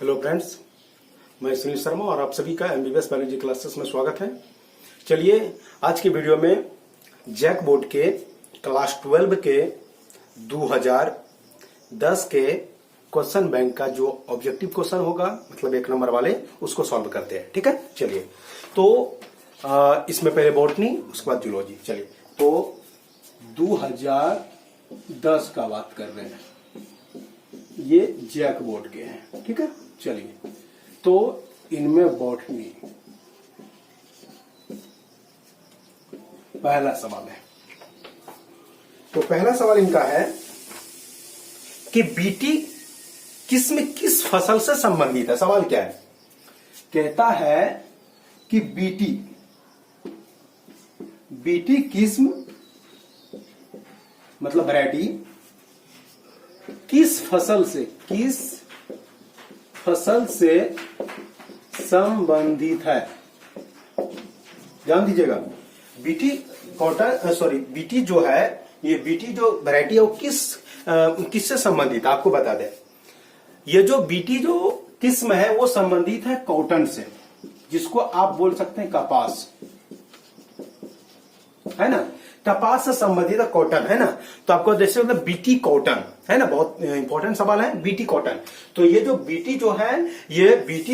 Hello friends, मैं सुनील शर्मा और आप सभी का एमबीबीएस बायोलॉजी क्लासेस में स्वागत है। चलिए आज की वीडियो में जैक बोर्ड के क्लास 12 के 2010 के क्वेश्चन बैंक का जो ऑब्जेक्टिव क्वेश्चन होगा, मतलब 1 नंबर वाले, उसको सॉल्व करते हैं। ठीक है, चलिए। तो इसमें पहले बॉटनी, उसके बाद जूलॉजी। चलिए, तो 2010 का बात कर रहे हैं, ये जैक बोर्ड के हैं। ठीक है, चलिए। तो इनमें बॉटनी पहला सवाल है। तो पहला सवाल इनका है कि बीटी किस फसल से संबंधित है। सवाल क्या है? कहता है कि बीटी किस्म, मतलब वैरायटी, किस फसल से संबंधित है। ध्यान दीजिएगा, बीटी जो है, ये बीटी जो वैरायटी है वो किससे संबंधित है, आपको बता दें। ये जो बीटी जो किस्म है वो संबंधित है कॉटन से, जिसको आप बोल सकते हैं कपास, है ना। कपास से संबंधित कॉटन, है ना। तो आपको जैसे मतलब बीटी कॉटन, है ना, बहुत इंपॉर्टेंट सवाल है। बीटी कॉटन, तो ये जो बीटी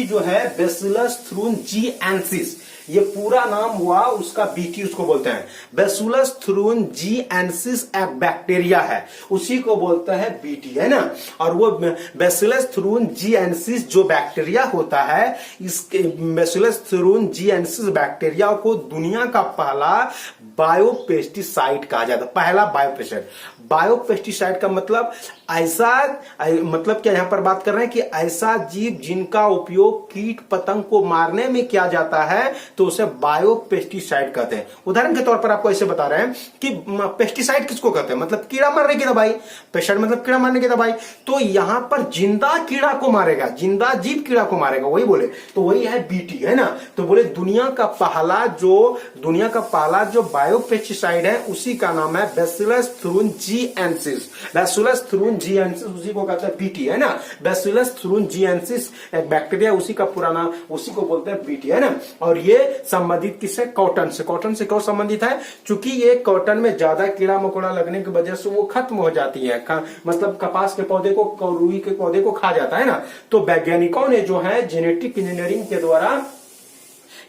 जो है बैसिलस थ्रूनजिएंसिस, ये पूरा नाम हुआ उसका, बीटी उसको बोलते हैं। बैसिलस थ्रूनजिएंसिस एक बैक्टीरिया है, उसी को बोलते हैं बीटी, है ना। और वो बैसिलस थ्रूनजिएंसिस जो बैक्टीरिया होता है, इसके बैसिलस थ्रूनजिएंसिस बैक्टीरिया को दुनिया का पहला बायोपेस्टिसाइड कहा जाता है। पहला बायोपेस्टिसाइड का मतलब ऐसा, मतलब क्या यहां पर बात कर रहे हैं कि ऐसा जीव जिनका उपयोग कीट पतंग को मारने में किया जाता है, तो उसे बायोपेस्टिसाइड कहते हैं। उदाहरण के तौर पर आपको ऐसे बता रहे हैं कि पेस्टिसाइड किसको कहते हैं, मतलब कीड़ा मारने की दवाई। पेस्टिसाइड मतलब कीड़ा मारने की दवाई। तो यहां पर जिंदा कीड़ा को मारेगा, जिंदा जीव कीड़ा को मारेगा, वही बोले, तो वही है बीटी, है ना। तो बोले दुनिया का पहला जो बायोपेस्टिसाइड है, उसी का नाम है बैसिलस थ्रूनजिएंसिस। बैसिलस थ्रूनजिएंसिस उसी को कहते हैं बीटी, है ना। बैसिलस थ्रूनजिएंसिस एक बैक्टीरिया, उसी का पूरा नाम, उसी को बोलते हैं बीटी, है ना। और ये संबंधित किससे? कॉटन से। कॉटन से क्यों संबंधित है? क्योंकि ये कॉटन में ज्यादा कीड़ा मकोड़ा लगने की वजह से वो खत्म हो जाती है, मतलब कपास के पौधे को, रुई के पौधे को खा जाता है ना। तो वैज्ञानिकों ने जो है जेनेटिक इंजीनियरिंग के द्वारा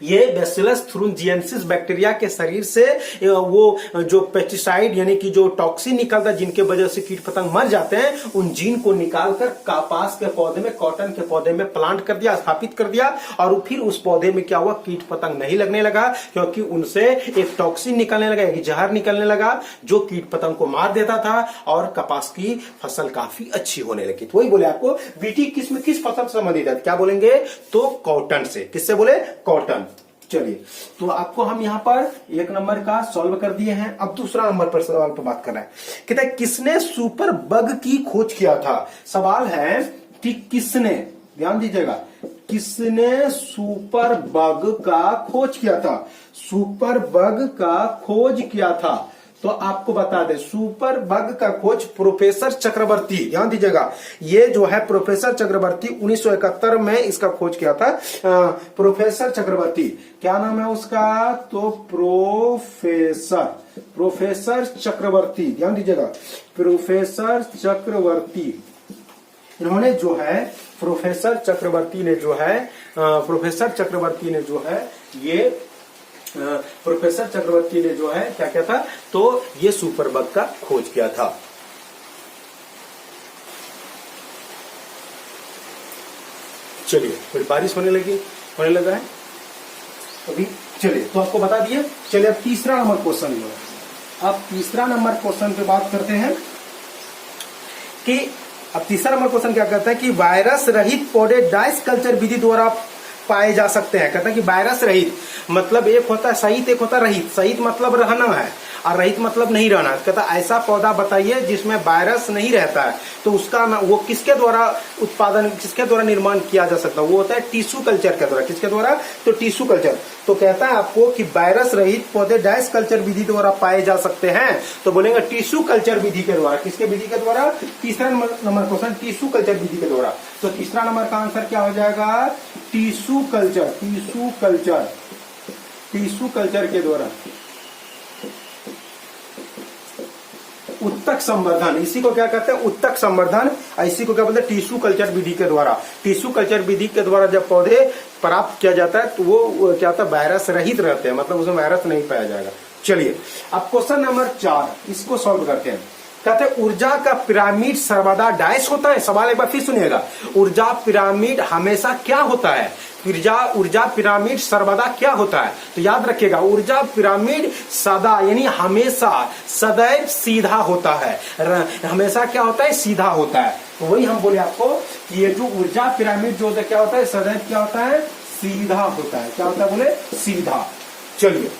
ये बैसिलस थ्रूनजिएंसिस बैक्टीरिया के शरीर से वो जो पेस्टिसाइड यानी कि जो टॉक्सिन निकलता है, जिनके वजह से कीट पतंग मर जाते हैं, उन जीन को निकालकर कपास के पौधे में, कॉटन के पौधे में प्लांट कर दिया, स्थापित कर दिया। और फिर उस पौधे में क्या हुआ, कीट पतंग नहीं लगने लगा, क्योंकि उनसे एक टॉक्सिन निकलने लगा, एक जहर निकलने लगा, जो कीट पतंग को मार देता था, और कपास की फसल काफी अच्छी होने लगी। तो वही बोले आपको बीटी किस फसल से संबंधित है, क्या बोलेंगे? तो कॉटन से। किससे बोले? कॉटन। चलिए, तो आपको हम यहां पर 1 नंबर का सॉल्व कर दिए हैं। अब दूसरा नंबर पर सवाल पर बात करना है। कहता है किसने सुपर बग की खोज किया था। सवाल है कि किसने, ध्यान दीजिएगा, किसने सुपर बग का खोज किया था। सुपर बग का खोज किया था, तो आपको बता दें, सुपर बग का खोज प्रोफेसर चक्रवर्ती, ध्यान दीजिएगा, ये जो है प्रोफेसर चक्रवर्ती 1971 में इसका खोज किया था। प्रोफेसर चक्रवर्ती, क्या नाम है उसका? तो प्रोफेसर चक्रवर्ती, ध्यान दीजिएगा, प्रोफेसर चक्रवर्ती। इन्होंने जो है, प्रोफेसर चक्रवर्ती ने जो है क्या किया था? तो ये सुपर बग का खोज किया था। चलिए, थोड़ी बारिश होने लगा है अभी। चलिए, तो आपको बता दिए। चलिए, अब तीसरा नंबर क्वेश्चन जो है, अब तीसरा नंबर क्वेश्चन पे बात करते हैं कि अब तीसरा नंबर क्वेश्चन क्या कहता है कि वायरस रहित पौधे डाइस कल्चर विधि द्वारा पाए जा सकते हैं। कहता है कि वायरस रहित, मतलब एक होता है सहित, एक होता है रहित। सहित मतलब रहना है, और रहित मतलब नहीं रहना, कहता ऐसा पौधा बताइए जिसमें वायरस नहीं रहता है, तो उसका वो किसके द्वारा उत्पादन, किसके द्वारा निर्माण किया जा सकता है, वो होता है टिश्यू कल्चर के द्वारा। किसके द्वारा? तो टिश्यू कल्चर। तो कहता है आपको कि वायरस रहित पौधे डैश कल्चर विधि द्वारा पाए जा सकते हैं, तो बोलेंगे टिश्यू कल्चर विधि के द्वारा। किसके विधि के द्वारा? तीसरा नंबर क्वेश्चन टिश्यू कल्चर विधि के द्वारा। तो तीसरा नंबर का आंसर क्या हो जाएगा? Tissue culture, tissue culture, tissue culture के द्वारा। उत्तक संवर्धन, इसी को क्या कहते हैं? उत्तक संवर्धन। इसी को क्या बोलते हैं? टिश्यू कल्चर विधि के द्वारा। टिश्यू कल्चर विधि के द्वारा जब पौधे प्राप्त किया जाता है तो वो क्या होता है? वायरस रहित रहते हैं, मतलब उसमें वायरस नहीं पाया जाएगा। चलिए अब क्वेश्चन नंबर 4 इसको सॉल्व करते हैं। कहते हैं ऊर्जा का पिरामिड सर्वदा डैश होता है। सवाल एक बार फिर सुनिएगा, ऊर्जा पिरामिड हमेशा क्या होता है? ऊर्जा पिरामिड सर्वदा क्या होता है? तो याद रखिएगा, ऊर्जा पिरामिड सदा यानी हमेशा, सदैव सीधा होता है। हमेशा क्या होता है? सीधा होता है। तो वही हम बोले आपको कि ये जो ऊर्जा पिरामिड जो होता है क्या होता है? सदैव क्या होता है? सीधा होता है। क्या होता है? बोले सीधा। चलिए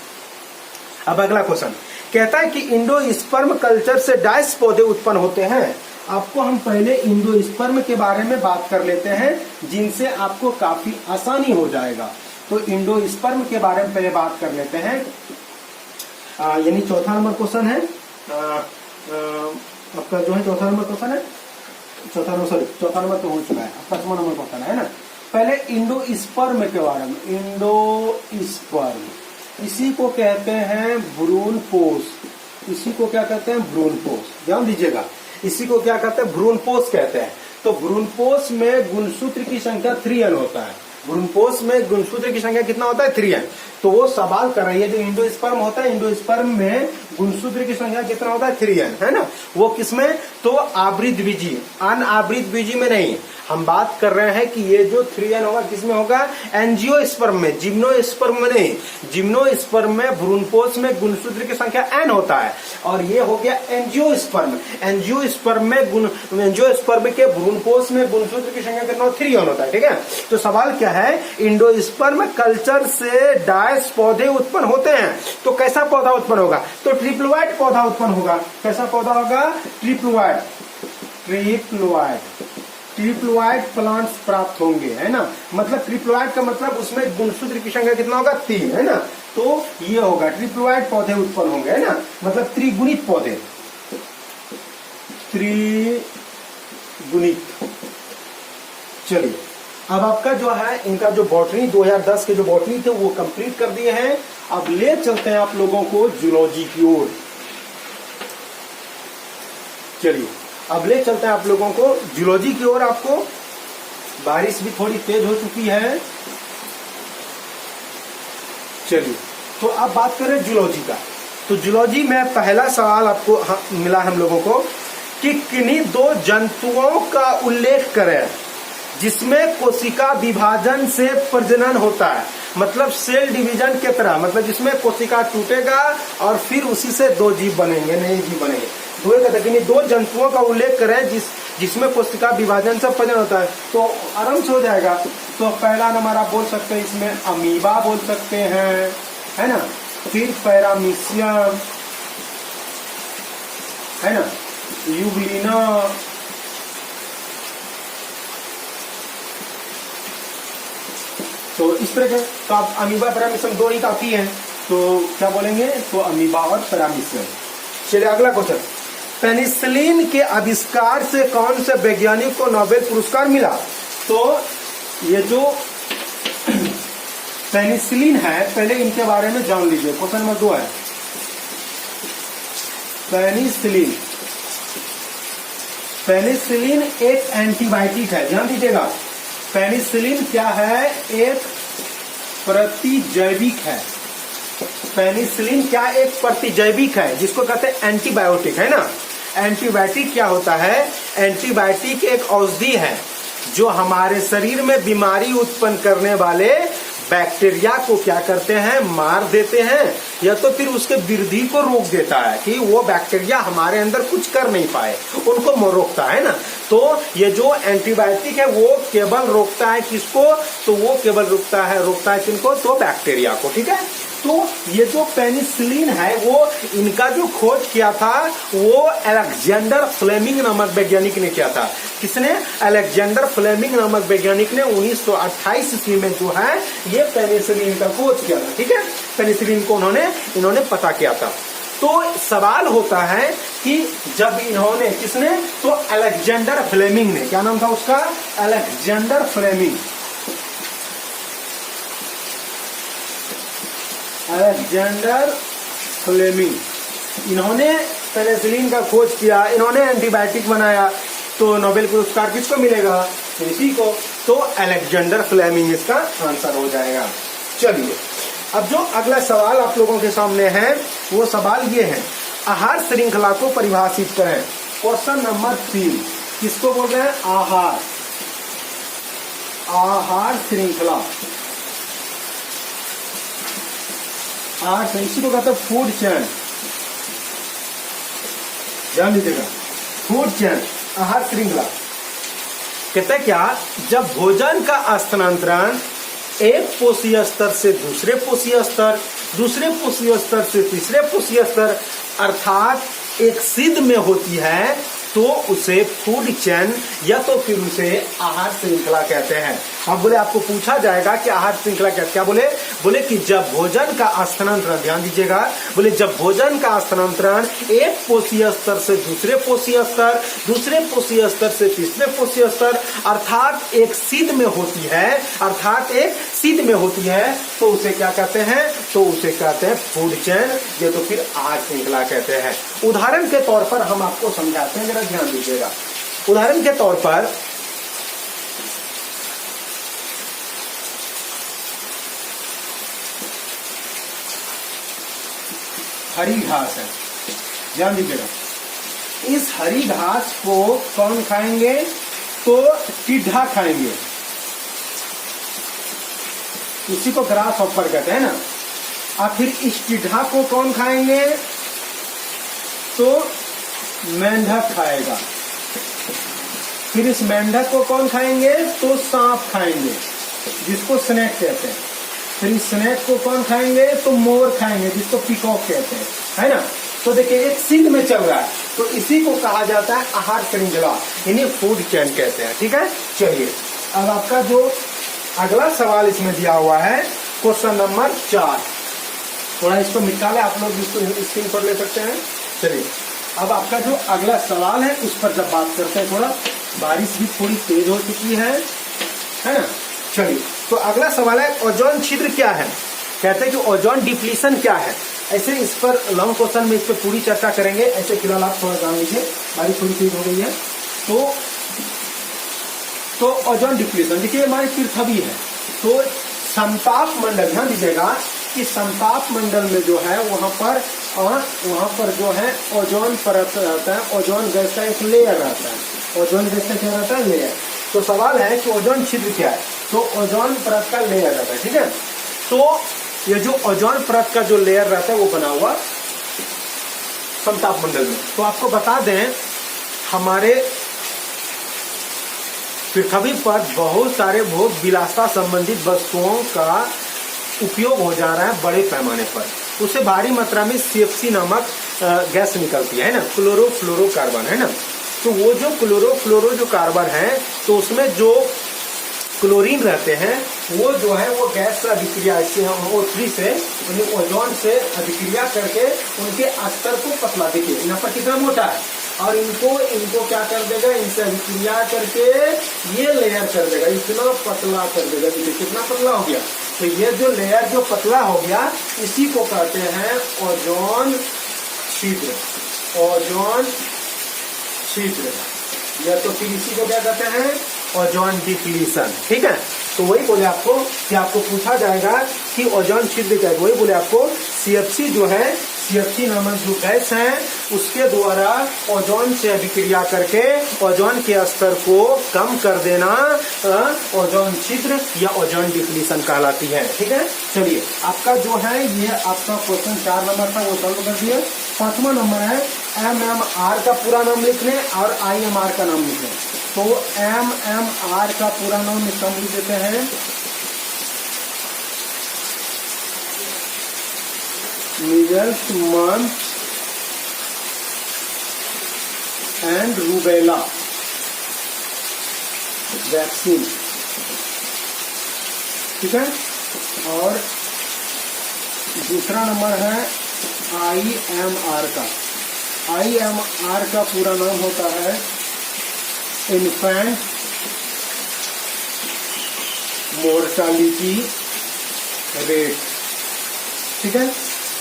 अब अगला क्वेश्चन कहता है कि इंडोस्पर्म कल्चर से डैश पौधे उत्पन्न होते हैं। आपको हम पहले इंडोस्पर्म के बारे में बात कर लेते हैं, जिनसे आपको काफी आसानी हो जाएगा। तो इंडोस्पर्म के बारे में पहले बात कर लेते हैं। यानी चौथा नंबर क्वेश्चन है आपका, जो है चौथा नंबर क्वेश्चन है, चौथा नंबर तो हो चुका है, 5वां नंबर क्वेश्चन है ना। पहले इंडोस्पर्म के बारे में। इंडोस्पर्म, इसी को कहते हैं भ्रूणपोष। इसी को क्या कहते हैं? भ्रूणपोष। ध्यान दीजिएगा, इसी को क्या कहते हैं? भ्रूणपोष कहते हैं। तो भ्रूणपोष में गुणसूत्र की संख्या 3n होता है। भ्रूणपोष में गुणसूत्र की संख्या कितना होता है? 3n। तो वो सवाल कर रही है, जो इंडोस्पर्म होता है, इंडोस्पर्म में गुणसूत्र की संख्या कितना होता है? 3n, है ना। वो किसमें? तो आवृत बीजी, अनावृत बीजी में नहीं। हम बात कर रहे हैं कि ये जो 3n होगा किसमें होगा? एंजियोस्पर्म में, जिम्नोस्पर्म में नहीं। जिम्नोस्पर्म में भ्रूणपोष में गुणसूत्र की संख्या n होता है, और ये हो गया एंजियोस्पर्म। एंजियोस्पर्म के भ्रूणपोष में गुणसूत्र की संख्या कितना? 3n होता है। ठीक है, तो सवाल क्या है? इंडोस्पर्म कल्चर से डैश पौधे उत्पन्न होते हैं। तो कैसा पौधा उत्पन्न होगा? तो ट्रिप्लोइड पौधा उत्पन्न होगा। कैसा पौधा होगा? ट्रिप्लोइड, ट्रिप्लोइड प्लांट्स प्राप्त होंगे, है ना। मतलब ट्रिप्लोइड का मतलब उसमें गुणसूत्र की संख्या कितना होगा? 3, है ना। तो ये होगा ट्रिप्लोइड पौधे उत्पन्न होंगे, है ना। मतलब त्रिगुणित पौधे, त्रिगुणित। चलिए अब आपका जो है इनका जो बॉटनी 2010 के जो बॉटनी थे वो कंप्लीट कर दिए हैं। अब ले चलते हैं आप लोगों को जूलॉजी की ओर। चलिए अब ले चलते हैं आप लोगों को जूलॉजी की ओर। आपको बारिश भी थोड़ी तेज हो चुकी है। चलिए तो अब बात करें जूलॉजी का। तो जूलॉजी में पहला सवाल आपको मिला हम लोगों को कि किन्हीं 2 जंतुओं का उल्लेख करें जिसमें कोशिका विभाजन से प्रजनन होता है। मतलब सेल डिवीजन की तरह, मतलब जिसमें कोशिका टूटेगा और फिर उसी से 2 जीव बनेंगे, नए जीव बनेंगे। किन्हीं 2 जंतुओं का उल्लेख करें जिसमें कोशिका विभाजन से प्रजनन होता है। तो आराम से हो जाएगा। तो पहला नंबर आप बोल सकते हैं, इसमें अमीबा बोल सकते हैं, है ना। फिर पैरामीशियम, है ना, यूग्लिना, तो इस तरह के। तो आप अमीबा पैरामीशियम 2 ही काफी है। तो क्या बोलेंगे? तो अमीबा और पैरामीशियम। चलिए अगला क्वेश्चन, पेनिसिलिन के आविष्कार से कौन से वैज्ञानिक को नोबेल पुरस्कार मिला? तो ये जो पेनिसिलिन है, पहले इनके बारे में जान लीजिए। क्वेश्चन नंबर 2 है पेनिसिलिन। पेनिसिलिन एक एंटीबायोटिक है, ध्यान दीजिएगा। पेनिसिलिन क्या है? एक प्रतिजैविक है। पेनिसिलिन क्या? एक प्रतिजैविक है, जिसको कहते हैं एंटीबायोटिक, है ना। एंटीबायोटिक क्या होता है? एंटीबायोटिक एक औषधि है जो हमारे शरीर में बीमारी उत्पन्न करने वाले बैक्टीरिया को क्या करते हैं? मार देते हैं, या तो फिर उसके वृद्धि को रोक देता है कि वो बैक्टीरिया हमारे अंदर कुछ कर नहीं पाए, उनको रोकता है ना। तो ये जो एंटीबायोटिक है वो केवल रोकता है किसको? तो वो केवल रोकता है किनको? तो बैक्टीरिया को। ठीक है, तो ये जो पेनिसिलिन है वो इनका जो खोज किया था वो अलेक्जेंडर फ्लेमिंग नामक वैज्ञानिक ने किया था। किसने? अलेक्जेंडर फ्लेमिंग नामक वैज्ञानिक ने 1928 ईस्वी में जो है ये पेनिसिलिन का खोज किया था। ठीक है, पेनिसिलिन को इन्होंने पता किया था। तो सवाल होता है कि जब इन्होंने, किसने? तो अलेक्जेंडर फ्लेमिंग ने, क्या नाम था उसका? Alexander Fleming. अलेक्जेंडर फ्लेमिंग, इन्होंने पेनिसिलिन का खोज किया, इन्होंने एंटीबायोटिक बनाया, तो नोबेल पुरस्कार किसको मिलेगा? इसी को। तो अलेक्जेंडर फ्लेमिंग इसका आंसर हो जाएगा। चलिए, अब जो अगला सवाल आप लोगों के सामने है वो सवाल ये है, आहार श्रृंखला को परिभाषित करें। क्वेश्चन नंबर 3, किसको बोल रहे हैं? आहार श्रृंखला। इसी को कहते हैं फूड चेन। ध्यान दीजिएगा, फूड चेन, आहार श्रृंखला। कहते हैं क्या? जब भोजन का स्थानांतरण एक पोषीय स्तर से दूसरे पोषीय स्तर, दूसरे पोषीय स्तर से तीसरे पोषीय स्तर, अर्थात एक सिद्ध में होती है, तो उसे फूड चेन या तो फिर उसे आहार श्रृंखला कहते हैं। अब बोले, आपको पूछा जाएगा कि आहार श्रृंखला क्या? बोले कि जब भोजन का स्थानांतरण, ध्यान दीजिएगा, बोले जब भोजन का स्थानांतरण एक पोषीय स्तर से दूसरे पोषीय स्तर, दूसरे पोषीय स्तर से तीसरे पोषीय स्तर, अर्थात एक सिद्ध में होती है, तो उसे क्या कहते हैं? तो उसे कहते हैं फूड चेन या तो फिर आहार श्रृंखला कहते हैं। उदाहरण के तौर पर हम आपको समझाते हैं, जरा ध्यान दीजिएगा। उदाहरण के तौर पर हरी घास है, ध्यान दीजिएगा। इस हरी घास को कौन खाएंगे? तो टिड्ढा खाएंगे, इसी को ग्रास हॉपर कहते हैं ना। आखिर इस टिड्ढा को कौन खाएंगे? तो मेंढक खाएगा। फिर इस मेंढक को कौन खाएंगे? तो सांप खाएंगे, जिसको स्नेक कहते हैं। फिर इस स्नेक को कौन खाएंगे? तो मोर खाएंगे, जिसको पीकॉक कहते हैं, है ना। तो देखिए, एक सिंध में चल रहा है, तो इसी को कहा जाता है आहार श्रृंखला, इन्हें फूड चेन कहते हैं। ठीक है, चलिए अब आपका जो अगला सवाल इसमें दिया हुआ है, क्वेश्चन नंबर 4, थोड़ा इसको मिटा ले, आप लोग इसको स्क्रीन पर ले सकते हैं। चलिए, अब आपका जो अगला सवाल है उस पर जब बात करते हैं, थोड़ा बारिश भी थोड़ी तेज हो चुकी है ना। चलिए, तो अगला सवाल है, ओजोन छिद्र क्या है? कहते हैं कि ओजोन डिप्लीशन क्या है। ऐसे इस पर लॉन्ग क्वेश्चन में इस पर पूरी चर्चा करेंगे। ऐसे फिलहाल आप थोड़ा जान लीजिए, बारिश थोड़ी तेज हो गई है। तो ओजोन डिप्लीशन, देखिए हमारी पृथ्वी है, तो समताप मंडल, ध्यान दीजिएगा कि समताप मंडल में जो है वहां पर जो है ओजोन परत रहता है, ओजोन गैस का एक लेयर रहता है। ओजोन गैस का क्या रहता है? लेयर। तो सवाल है कि ओजोन छिद्र क्या है? तो ओजोन परत का लेयर रहता है। ठीक है, तो ये जो ओजोन परत का जो लेयर रहता है वो बना हुआ समताप मंडल में। तो आपको बता दें, हमारे पृथ्वी पर बहुत विलासता संबंधित वस्तुओं का उपयोग हो जा रहा है बड़े पैमाने पर। उससे भारी मात्रा में CFC नामक गैस निकलती है ना, क्लोरोफ्लोरोकार्बन, है ना। तो वो जो क्लोरोफ्लोरो जो कार्बन है, तो उसमें जो क्लोरीन रहते हैं वो जो है वो गैस से अभिक्रिया O3 से, ओजोन से अभिक्रिया करके उनके स्तर को पतला, देखिए यहाँ पर कितना मोटा है, और इनको क्या कर देगा? इनसे अभिक्रिया करके ये लेयर कर देगा, इतना पतला कर देगा। देखिए कितना पतला हो गया। तो ये जो लेयर जो पतला हो गया, इसी को कहते हैं ओजोन छिद्र। ओजोन छिद्र, या तो फिर इसी को क्या कहते हैं? Ozone depletion. ठीक है, तो वही बोले आपको कि आपको पूछा जाएगा कि ओजोन छिद्र क्या है। वही बोले आपको CFC जो है, CFC नामक जो गैस है, उसके द्वारा ओजोन से अभिक्रिया करके ओजोन के स्तर को कम कर देना ओजोन छिद्र या ओजोन डिप्लीशन कहलाती है। ठीक है, चलिए आपका जो है ये आपका क्वेश्चन 4 नंबर था वो सॉल्व कर दिया। 5वां नंबर है, MMR का पूरा नाम लिख लें और IMR का नाम लिख लें। तो MMR का पूरा नाम समझ देते हैं, measles, mumps and rubella vaccine. ठीक है, और दूसरा नंबर है IMR का। IMR का पूरा नाम होता है इन्फेंट मोर्टालिटी रेट। ठीक है,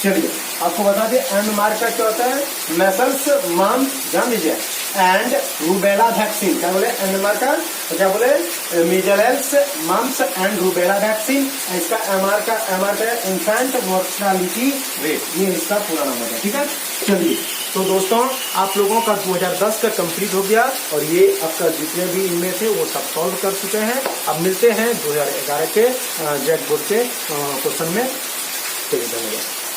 चलिए आपको बता दें MMR का क्या होता है, मेसल्स, मम्प्स, जान लीजिए, एंड रूबेला वैक्सीन। क्या बोले MMR का, क्या बोले measles, mumps and rubella vaccine. इसका MR का इन्फेंट मोर्टालिटी रेट, ये इसका पूरा नंबर है। ठीक है, चलिए तो दोस्तों आप लोगों का 2010 का कंप्लीट हो गया और ये आपका जितने भी इनमें थे वो सब सॉल्व कर चुके हैं। अब मिलते हैं 2011 के जैक बोर्ड के क्वेश्चन में। चलिए धन्यवाद।